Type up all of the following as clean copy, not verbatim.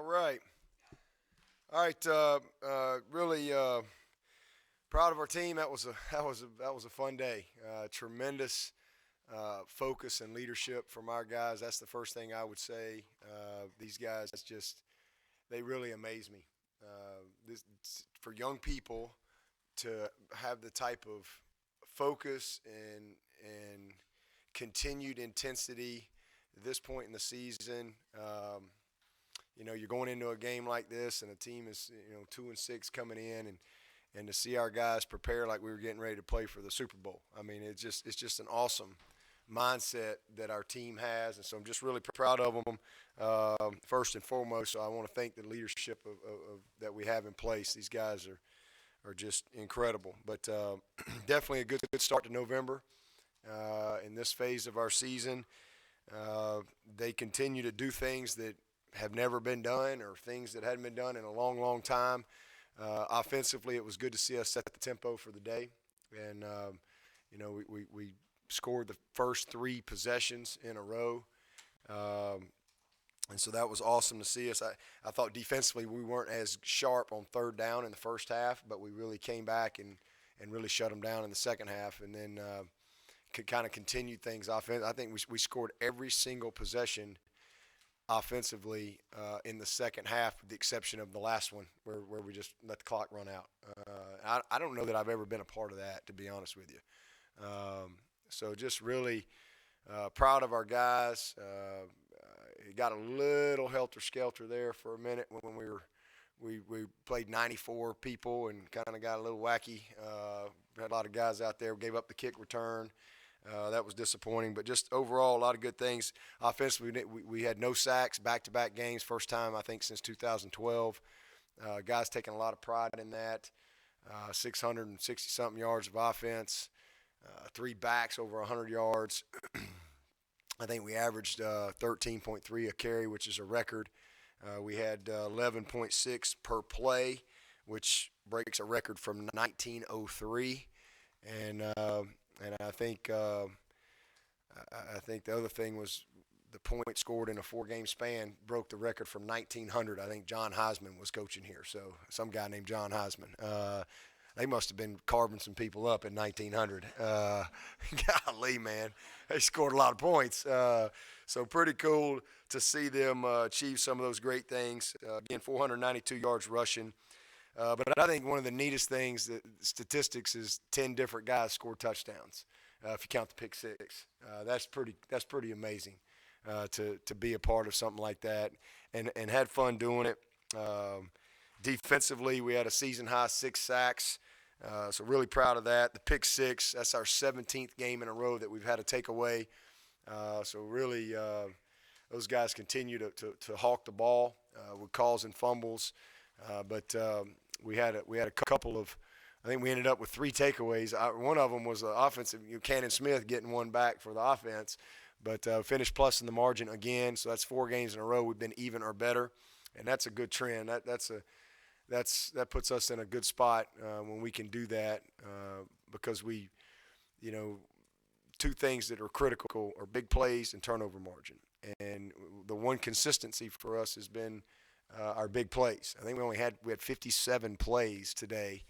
All right. All right. Really proud of our team. That was a fun day. Tremendous focus and leadership from our guys. That's the first thing I would say. These guys they really amaze me. This for young people to have the type of focus and continued intensity at this point in the season. You're going into a game like this, and a team is 2-6 coming in, and to see our guys prepare like we were getting ready to play for the Super Bowl. I mean, it's just an awesome mindset that our team has, and so I'm just really proud of them. First and foremost, so I want to thank the leadership of that we have in place. These guys are just incredible. But definitely a good start to November in this phase of our season. They continue to do things that have never been done or things that hadn't been done in a long, long time. Offensively, it was good to see us set the tempo for the day. And, we scored the first 3 possessions in a row. And so that was awesome to see us. I thought defensively we weren't as sharp on third down in the first half, but we really came back and really shut them down in the second half, and then kind of continued things offensively. I think we scored every single possession offensively in the second half, with the exception of the last one where we just let the clock run out. I don't know that I've ever been a part of that, to be honest with you. So just really proud of our guys. It got a little helter-skelter there for a minute when we played 94 people and kind of got a little wacky. Had a lot of guys out there, gave up the kick return. That was disappointing, but just overall, a lot of good things. Offensively, we had no sacks, back-to-back games, first time, I think, since 2012. Guys taking a lot of pride in that. 660-something yards of offense, 3 backs over 100 yards. I think we averaged 13.3 a carry, which is a record. We had 11.6 per play, which breaks a record from 1903. And I think the other thing was the points scored in a 4-game span broke the record from 1900. I think John Heisman was coaching here, so some guy named John Heisman. They must have been carving some people up in 1900. Golly, man, they scored a lot of points. So pretty cool to see them achieve some of those great things. Again, 492 yards rushing. But I think one of the neatest things, statistics, is 10 different guys scored touchdowns. If you count the pick six, that's pretty amazing to be a part of something like that, and had fun doing it. Defensively, we had a season high 6 sacks, so really proud of that. The pick 6, that's our 17th game in a row that we've had a takeaway. So really, those guys continue to hawk the ball with calls and fumbles. But we had a couple of, I think we ended up with 3 takeaways. One of them was the offensive, Cannon Smith getting one back for the offense, but finished plus in the margin again. So that's 4 games in a row we've been even or better, and that's a good trend. That puts us in a good spot when we can do that because we, 2 things that are critical are big plays and turnover margin. And the one consistency for us has been our big plays. I think we had 57 plays today,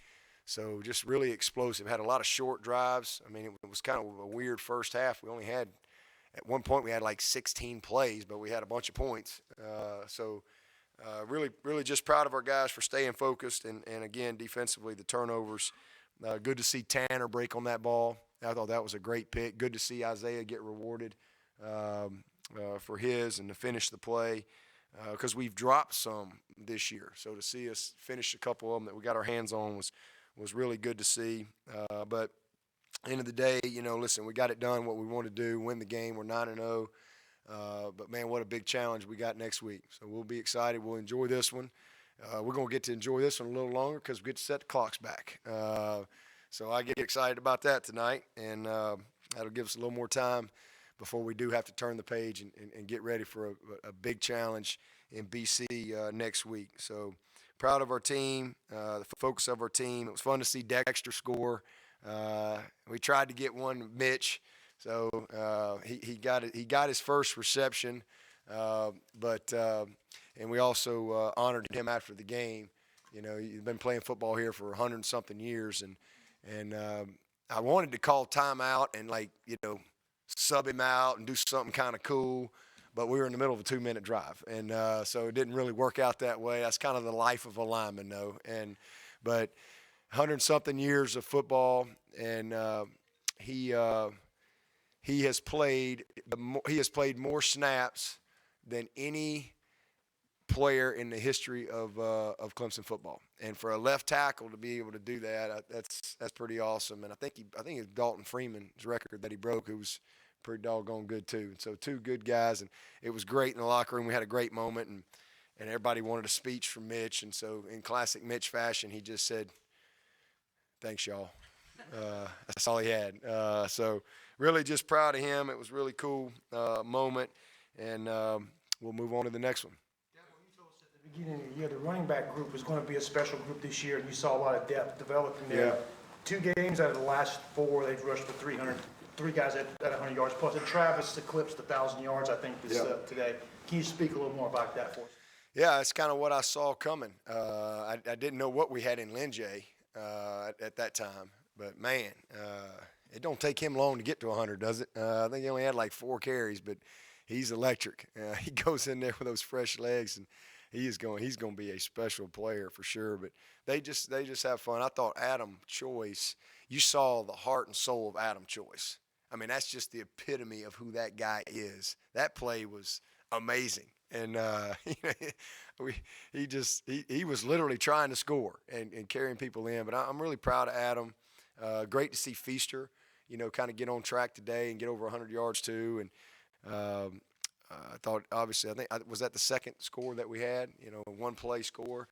so just really explosive. Had a lot of short drives. I mean, it was kind of a weird first half. We only had, at one point, we had like 16 plays, but we had a bunch of points. Really just proud of our guys for staying focused, and again, defensively, the turnovers. Good to see Tanner break on that ball. I thought that was a great pick. Good to see Isaiah get rewarded for his and to finish the play. Because we've dropped some this year. So to see us finish a couple of them that we got our hands on was really good to see. But at the end of the day, listen, we got it done, what we want to do, win the game. We're 9-0. But, man, what a big challenge we got next week. So we'll be excited. We'll enjoy this one. We're going to get to enjoy this one a little longer because we get to set the clocks back. So I get excited about that tonight, and that'll give us a little more time before we do have to turn the page and get ready for a big challenge in BC next week. So proud of our team, the focus of our team. It was fun to see Dexter score. We tried to get one, Mitch, so he got his first reception. But and we also honored him after the game. You know, he's been playing football here for 100-something years, and I wanted to call timeout and, like, you know, sub him out and do something kind of cool, but we were in the middle of a 2-minute drive, and so it didn't really work out that way. That's kind of the life of a lineman, though. But 100-something years of football, and he has played more snaps than any player in the history of Clemson football. And for a left tackle to be able to do that, that's pretty awesome. And I think it's Dalton Freeman's record that he broke, who was pretty doggone good too. And so two good guys, and it was great in the locker room. We had a great moment, and everybody wanted a speech from Mitch. And so in classic Mitch fashion, he just said, "Thanks, y'all." That's all he had. So really just proud of him. It was a really cool moment, and we'll move on to the next one. Beginning of the year, the running back group was going to be a special group this year, and you saw a lot of depth developing there. Yeah. 2 games out of the last 4, they've rushed for 300, 3 guys at 100 yards plus. And Travis eclipsed 1,000 yards, I think, today. Can you speak a little more about that for us? Yeah, it's kind of what I saw coming. I didn't know what we had in Linjay at that time, but man, it don't take him long to get to 100, does it? I think he only had like 4 carries, but he's electric. He goes in there with those fresh legs, and he's going to be a special player for sure. But they just have fun. I thought Adam Choice, you saw the heart and soul of Adam Choice. I mean, that's just the epitome of who that guy is. That play was amazing. And he was literally trying to score and carrying people in. But I'm really proud of Adam. Great to see Feaster, you know, kind of get on track today and get over 100 yards too. And I thought, obviously, was that the second score that we had, you know, a 1-play score.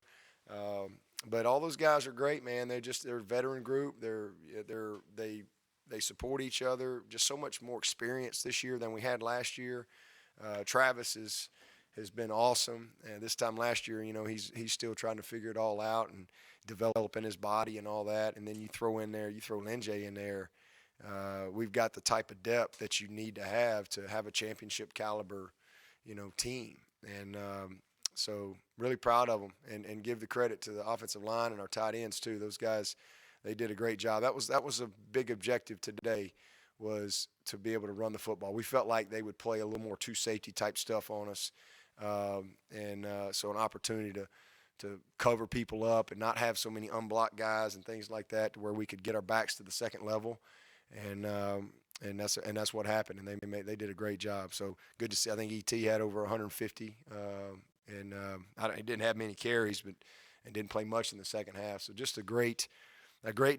But all those guys are great, man. They're a veteran group. They support each other. Just so much more experience this year than we had last year. Travis has been awesome. And this time last year, you know, he's still trying to figure it all out and developing his body and all that. And then you throw Linjay in there. We've got the type of depth that you need to have a championship caliber, you know, team. And so really proud of them, and give the credit to the offensive line and our tight ends too. Those guys, they did a great job. That was a big objective today, was to be able to run the football. We felt like they would play a little more 2 safety type stuff on us, so an opportunity to cover people up and not have so many unblocked guys and things like that, to where we could get our backs to the second level. And that's what happened, and they did a great job. So good to see. I think ET had over 150, and he didn't have many carries, and didn't play much in the second half. So just a great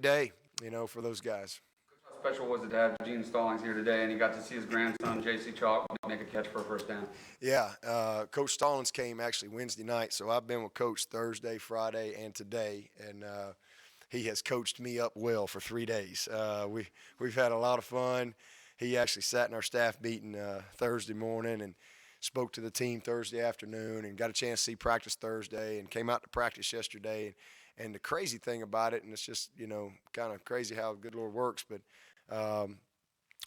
day, you know, for those guys. How special was it to have Gene Stallings here today, and he got to see his grandson J.C. Chalk make a catch for a first down? Yeah, Coach Stallings came actually Wednesday night, so I've been with Coach Thursday, Friday, and today, and he has coached me up well for 3 days. We've had a lot of fun. He actually sat in our staff meeting Thursday morning and spoke to the team Thursday afternoon, and got a chance to see practice Thursday, and came out to practice yesterday. And the crazy thing about it, and it's just, you know, kind of crazy how the good Lord works, but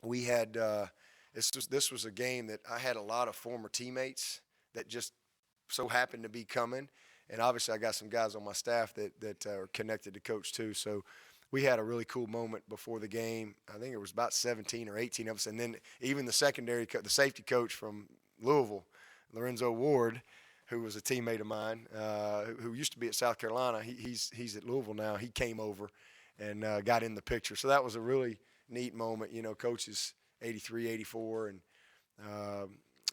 we had this was a game that I had a lot of former teammates that just so happened to be coming. And obviously I got some guys on my staff that are connected to Coach too. So we had a really cool moment before the game. I think it was about 17 or 18 of us. And then even the safety coach from Louisville, Lorenzo Ward, who was a teammate of mine, who used to be at South Carolina. He's at Louisville now. He came over and got in the picture. So that was a really neat moment. You know, Coach is 83, 84, and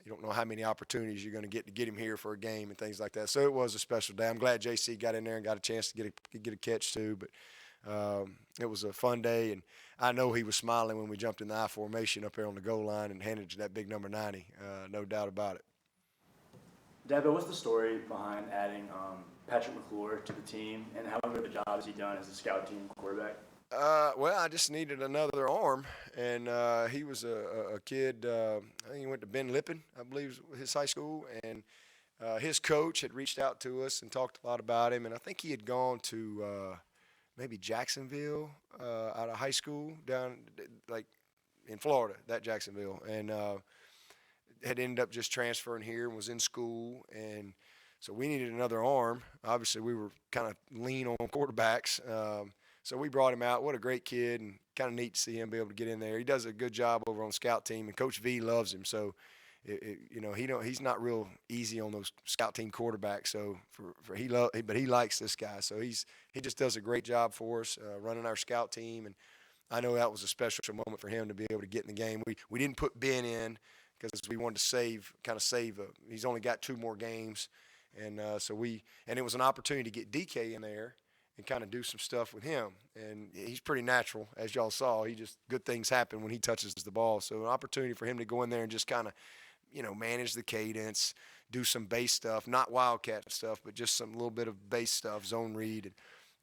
you don't know how many opportunities you're going to get him here for a game and things like that. So it was a special day. I'm glad JC got in there and got a chance to get a catch too. But it was a fun day, and I know he was smiling when we jumped in the I formation up there on the goal line and handed to that big number 90. No doubt about it. Dabo, what's the story behind adding Patrick McClure to the team, and how good of a job has he done as a scout team quarterback? Well, I just needed another arm, and he was a kid. I think he went to Ben Lippen, I believe, his high school, and his coach had reached out to us and talked a lot about him, and I think he had gone to maybe Jacksonville out of high school down like in Florida, that Jacksonville, and had ended up just transferring here and was in school, and So we needed another arm. Obviously, we were kind of lean on quarterbacks. So we brought him out. What a great kid, and kind of neat to see him be able to get in there. He does a good job over on the scout team, and Coach V loves him. So, he's not real easy on those scout team quarterbacks. So but he likes this guy. So he just does a great job for us running our scout team, and I know that was a special moment for him to be able to get in the game. We didn't put Ben in because we wanted to save. He's only got 2 more games, and it was an opportunity to get DK in there and kind of do some stuff with him. And he's pretty natural, as y'all saw. Good things happen when he touches the ball. So an opportunity for him to go in there and just kind of, manage the cadence, do some base stuff, not wildcat stuff, but just some little bit of base stuff, zone read.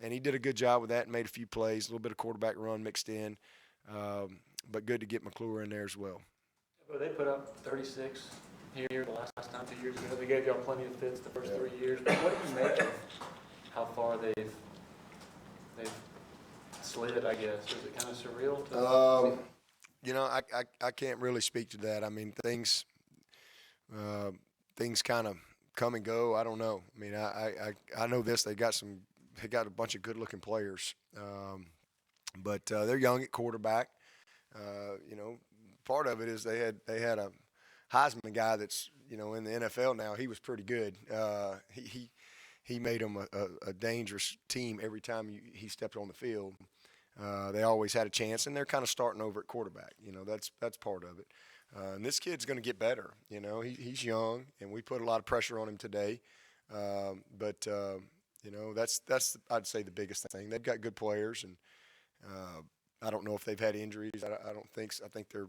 And he did a good job with that and made a few plays, a little bit of quarterback run mixed in. But good to get McClure in there as well. Well, they put up 36 here the last time 2 years ago. They gave y'all plenty of fits the first 3 years. But what do you make of how far they've slid, I guess? Is it kind of surreal? I can't really speak to that. I mean, things kind of come and go. I don't know. I mean, I know this. They got a bunch of good-looking players, but they're young at quarterback. Part of it is they had a Heisman guy that's in the NFL now. He was pretty good. He made them a dangerous team every time he stepped on the field. They always had a chance, and they're kind of starting over at quarterback. That's part of it. And this kid's going to get better. He's young, and we put a lot of pressure on him today. But that's I'd say the biggest thing. They've got good players, and I don't know if they've had injuries. I don't think so. I think they're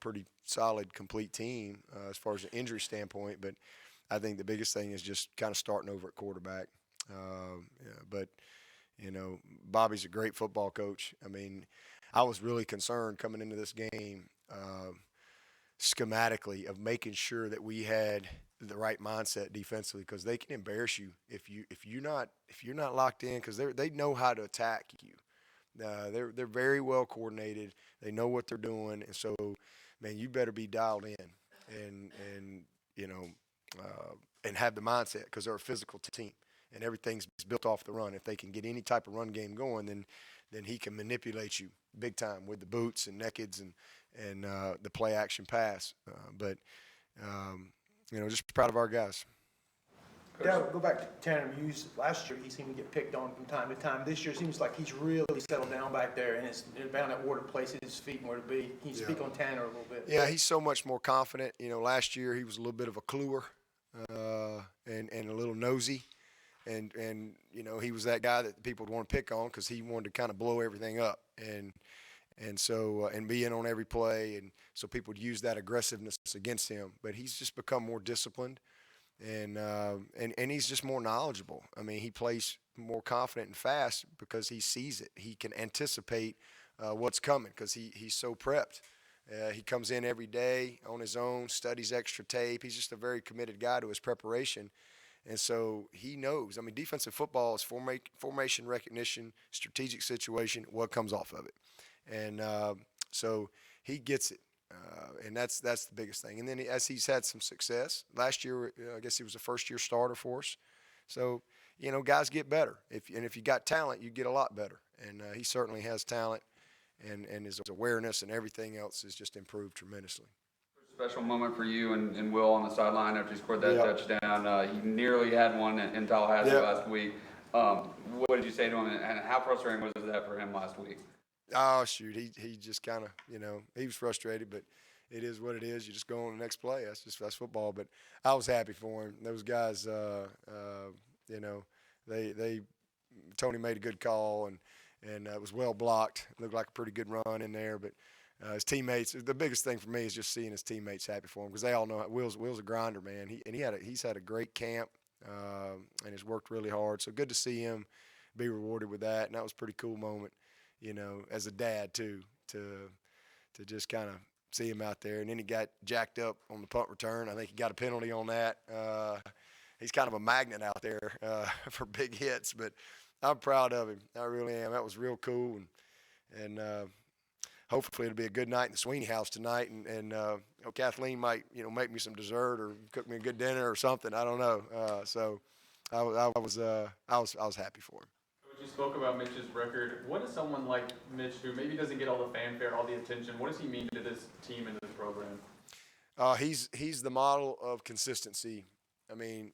pretty solid, complete team as far as an injury standpoint. But I think the biggest thing is just kind of starting over at quarterback. But Bobby's a great football coach. I mean, I was really concerned coming into this game schematically of making sure that we had the right mindset defensively, because they can embarrass you if you're not locked in, because they know how to attack you. They're very well coordinated. They know what they're doing, and so, man, you better be dialed in and have the mindset, because they're a physical team and everything's built off the run. If they can get any type of run game going, then he can manipulate you big time with the boots and nakeds and the play action pass. Just proud of our guys. Dabo, go back to Tanner Muse. Last year, he seemed to get picked on from time to time. This year, it seems like he's really settled down back there and is found out where to place his feet and where to be. Can you speak on Tanner a little bit? Yeah, he's so much more confident. Last year he was a little bit of a cluer and a little nosy. And he was that guy that people would want to pick on because he wanted to kind of blow everything up. And so be in on every play. And so people would use that aggressiveness against him. But he's just become more disciplined. And he's just more knowledgeable. I mean, he plays more confident and fast because he sees it. He can anticipate what's coming because he's so prepped. He comes in every day on his own, studies extra tape. He's just a very committed guy to his preparation. And so he knows. I mean, defensive football is formation recognition, strategic situation, what comes off of it. And so he gets it. And that's the biggest thing. And then as he's had some success, last year, I guess he was a first-year starter for us. So, guys get better. If you got talent, you get a lot better. And he certainly has talent, and his awareness and everything else has just improved tremendously. Special moment for you and Will on the sideline after he scored that touchdown. He nearly had one in Tallahassee last week. What did you say to him, and how frustrating was that for him last week? Oh, shoot. He just kind of, he was frustrated, but it is what it is. You just go on the next play. That's football. But I was happy for him. Those guys, Tony made a good call, and it was well blocked. It looked like a pretty good run in there. But his teammates, the biggest thing for me is just seeing his teammates happy for him, because they all know Will's a grinder, man. He's had a great camp and has worked really hard. So good to see him be rewarded with that, and that was a pretty cool moment. As a dad too, to just kind of see him out there. And then he got jacked up on the punt return. I think he got a penalty on that. He's kind of a magnet out there for big hits, but I'm proud of him. I really am. That was real cool. And hopefully it'll be a good night in the Swinney house tonight, and Kathleen might make me some dessert or cook me a good dinner or something. I don't know. So I was happy for him. Coach, you spoke about Mitch's record. What is someone like Mitch, who maybe doesn't get all the fanfare, all the attention, what does he mean to this team and this program? He's the model of consistency. I mean,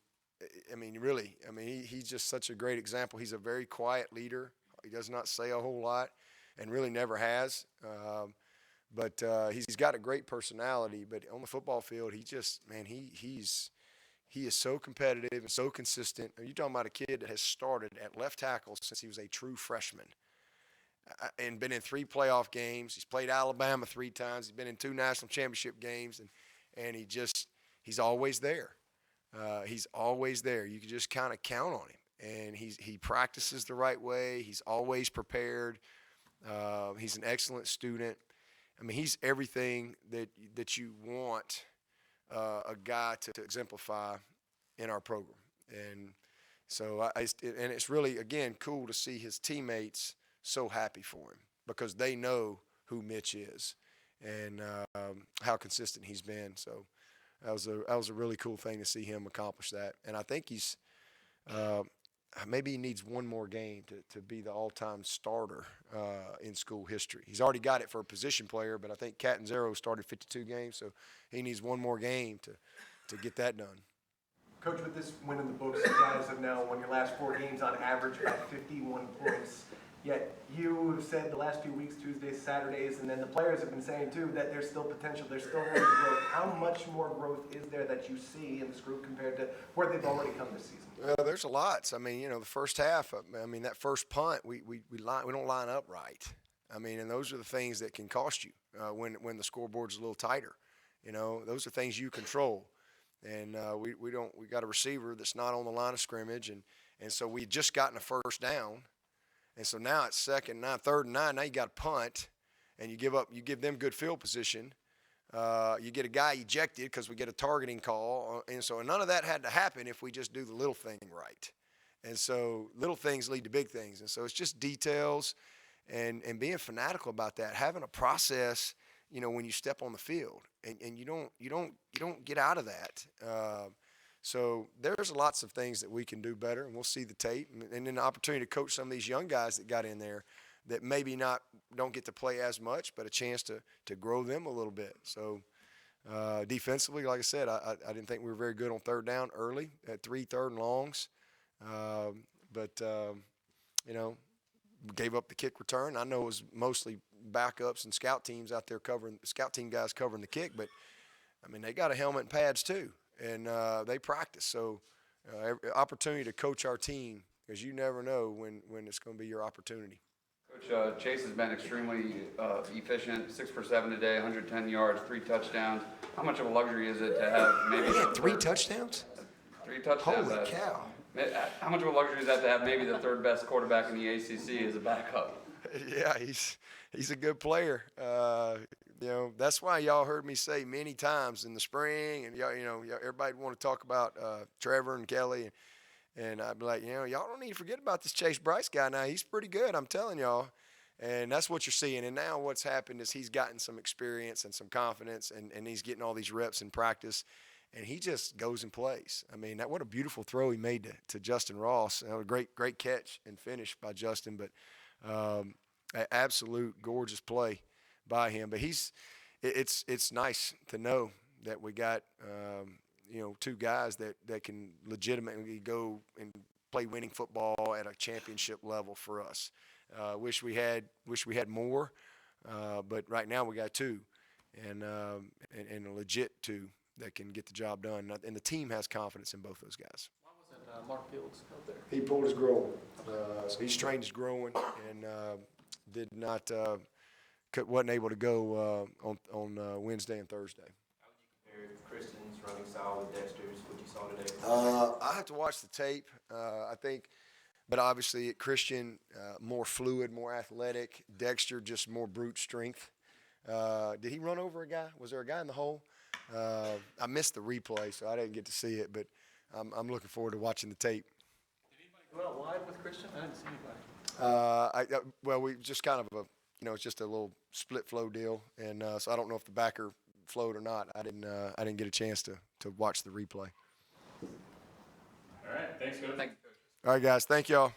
really. I mean, he's just such a great example. He's a very quiet leader. He does not say a whole lot, and really never has. But he's got a great personality. But on the football field, he is so competitive and so consistent. You're talking about a kid that has started at left tackle since he was a true freshman, and been in 3 playoff games. He's played Alabama 3 times. He's been in 2 national championship games, and he's always there. He's always there. You can just kind of count on him, and he practices the right way. He's always prepared. He's an excellent student. I mean, he's everything that you want a guy to exemplify in our program. And so and it's really, again, cool to see his teammates so happy for him, because they know who Mitch is and how consistent he's been. So that was a really cool thing to see him accomplish that. And I think he's maybe he needs one more game to be the all-time starter in school history. He's already got it for a position player, but I think Catanzaro started 52 games, so he needs one more game to get that done. Coach, with this win in the books, you guys have now won your last 4 games on average about 51 points. Yet you have said the last few weeks, Tuesdays, Saturdays, and then the players have been saying too that there's still potential, there's still room to grow. How much more growth is there that you see in this group compared to where they've already come this season? Well, there's a lot. I mean, the first half, that first punt, we don't line up right. I mean, and those are the things that can cost you when the scoreboard's a little tighter. Those are things you control. And we got a receiver that's not on the line of scrimmage, and so we just gotten a first down. And so now it's 2nd and 9, 3rd and 9. Now you got a punt, and you give them good field position. You get a guy ejected because we get a targeting call. And so none of that had to happen if we just do the little thing right. And so little things lead to big things. And so it's just details and being fanatical about that, having a process, when you step on the field. And you don't get out of that. So there's lots of things that we can do better, and we'll see the tape. And then the opportunity to coach some of these young guys that got in there that maybe don't get to play as much, but a chance to grow them a little bit. So defensively, like I said, I didn't think we were very good on 3rd down early at 3 3rd and longs. But we gave up the kick return. I know it was mostly backups and scout teams out there scout team guys covering the kick, but I mean, they got a helmet and pads too, and they practice. So every opportunity to coach our team, because you never know when it's going to be your opportunity. Coach, Chase has been extremely efficient, 6 for 7 today, 110 yards, 3 touchdowns. How much of a luxury is it to have maybe He had 3 touchdowns? 3 touchdowns. Holy cow. How much of a luxury is that to have maybe the 3rd best quarterback in the ACC as a backup? Yeah, he's a good player. That's why y'all heard me say many times in the spring, and everybody want to talk about Trevor and Kelly, and I'd be like, y'all don't need to forget about this Chase Bryce guy now. He's pretty good, I'm telling y'all. And that's what you're seeing. And now what's happened is he's gotten some experience and some confidence, and he's getting all these reps in practice, and he just goes and plays. I mean, what a beautiful throw he made to Justin Ross. A great catch and finish by Justin, but an absolute gorgeous play by him. But it's nice to know that we got 2 guys that can legitimately go and play winning football at a championship level for us. Wish we had more, but right now we got 2, and a legit 2 that can get the job done. And the team has confidence in both those guys. Why wasn't Mark Fields out there? He pulled his groin, so he strained his groin and wasn't able to go on Wednesday and Thursday. How would you compare Christian's running style with Dexter's, what you saw today? I have to watch the tape. I think, but obviously Christian more fluid, more athletic. Dexter just more brute strength. Did he run over a guy? Was there a guy in the hole? I missed the replay, so I didn't get to see it. But I'm looking forward to watching the tape. Did anybody go out wide with Christian? I didn't see anybody. Well, we just kind of it's just a little split flow deal, and so I don't know if the backer flowed or not. I didn't get a chance to watch the replay. All right, thanks, Coach. Thanks. All right, guys, thank y'all.